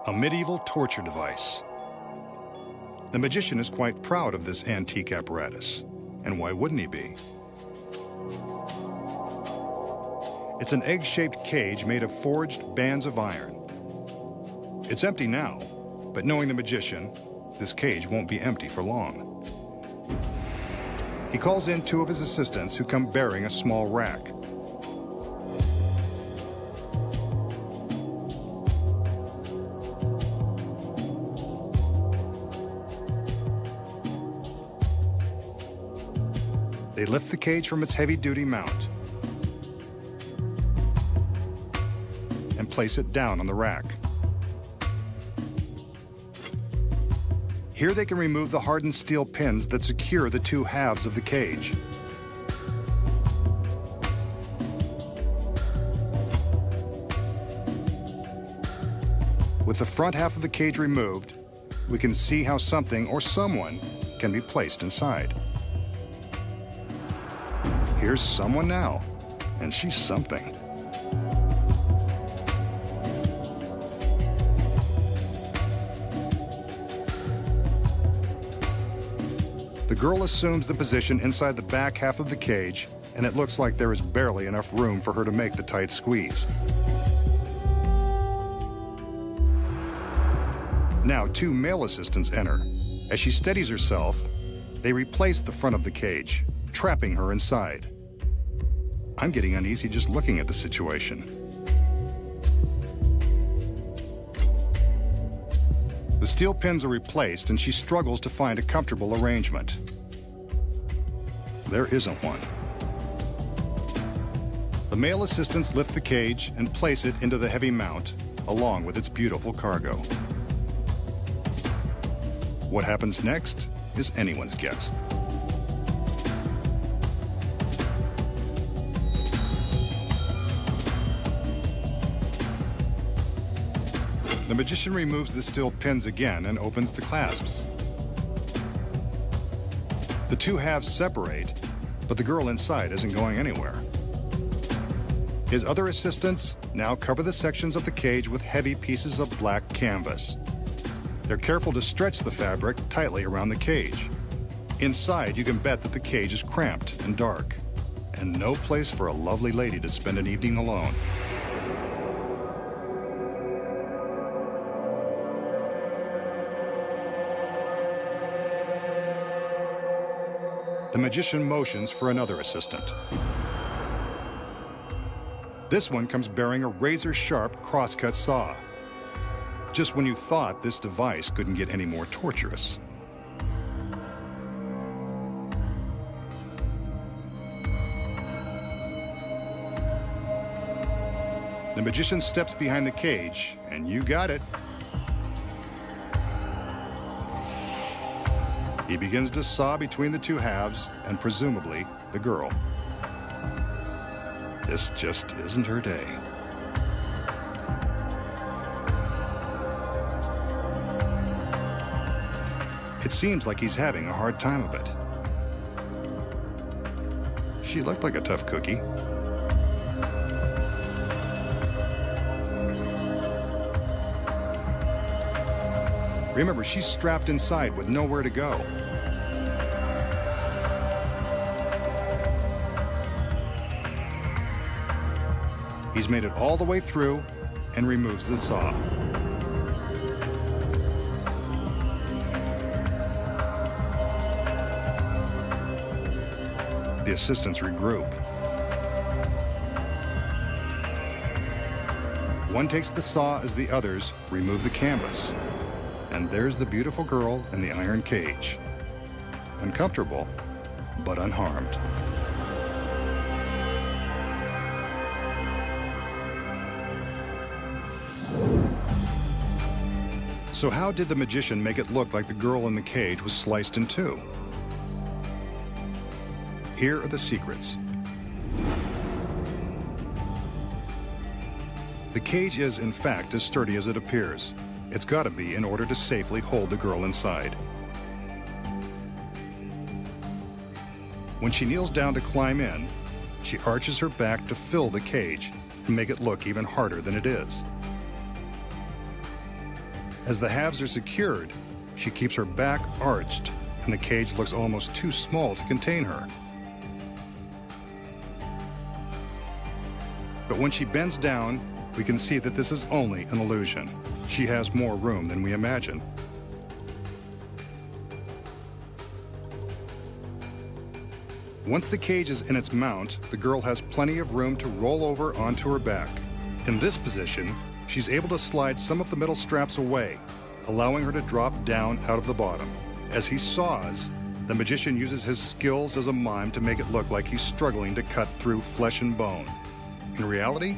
a medieval torture device. The magician is quite proud of this antique apparatus, and why wouldn't he be? It's an egg-shaped cage made of forged bands of iron. It's empty now, but knowing the magician, this cage won't be empty for long. He calls in two of his assistants who come bearing a small rack. They lift the cage from its heavy-duty mount and place it down on the rack. Here they can remove the hardened steel pins that secure the two halves of the cage. With the front half of the cage removed, we can see how something or someone can be placed inside. Here's someone now, and she's something. The girl assumes the position inside the back half of the cage, and it looks like there is barely enough room for her to make the tight squeeze. Now, two male assistants enter. As she steadies herself, they replace the front of the cage, trapping her inside. I'm getting uneasy just looking at the situation. The steel pins are replaced, and she struggles to find a comfortable arrangement. There isn't one. The male assistants lift the cage and place it into the heavy mount, along with its beautiful cargo. What happens next is anyone's guess. The magician removes the steel pins again and opens the clasps. The two halves separate, but the girl inside isn't going anywhere. His other assistants now cover the sections of the cage with heavy pieces of black canvas. They're careful to stretch the fabric tightly around the cage. Inside, you can bet that the cage is cramped and dark, and no place for a lovely lady to spend an evening alone. The magician motions for another assistant. This one comes bearing a razor-sharp crosscut saw. Just when you thought this device couldn't get any more torturous. The magician steps behind the cage, and you got it. He begins to saw between the two halves, and presumably the girl. This just isn't her day. It seems like he's having a hard time of it. She looked like a tough cookie. Remember, she's strapped inside with nowhere to go. He's made it all the way through and removes the saw. The assistants regroup. One takes the saw as the others remove the canvas. And there's the beautiful girl in the iron cage. Uncomfortable, but unharmed. So how did the magician make it look like the girl in the cage was sliced in two? Here are the secrets. The cage is, in fact, as sturdy as it appears. It's got to be in order to safely hold the girl inside. When she kneels down to climb in, she arches her back to fill the cage and make it look even harder than it is. As the halves are secured, she keeps her back arched, and the cage looks almost too small to contain her. But when she bends down, we can see that this is only an illusion. She has more room than we imagine. Once the cage is in its mount, the girl has plenty of room to roll over onto her back. In this position, she's able to slide some of the metal straps away, allowing her to drop down out of the bottom. As he saws, the magician uses his skills as a mime to make it look like he's struggling to cut through flesh and bone. In reality,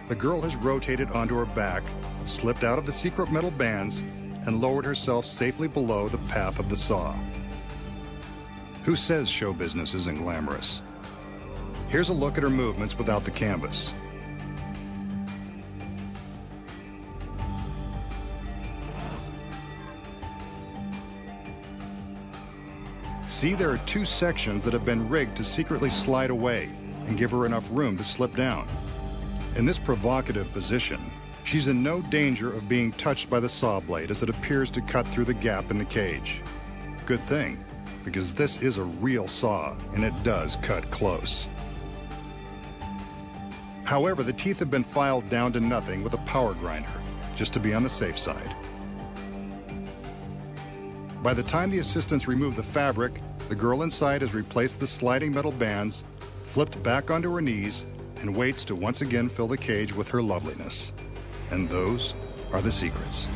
the girl has rotated onto her back, slipped out of the secret metal bands, and lowered herself safely below the path of the saw. Who says show business isn't glamorous? Here's a look at her movements without the canvas. See, there are two sections that have been rigged to secretly slide away and give her enough room to slip down. In this provocative position, she's in no danger of being touched by the saw blade as it appears to cut through the gap in the cage. Good thing, because this is a real saw and it does cut close. However, the teeth have been filed down to nothing with a power grinder, just to be on the safe side. By the time the assistants remove the fabric, the girl inside has replaced the sliding metal bands, flipped back onto her knees, and waits to once again fill the cage with her loveliness. And those are the secrets.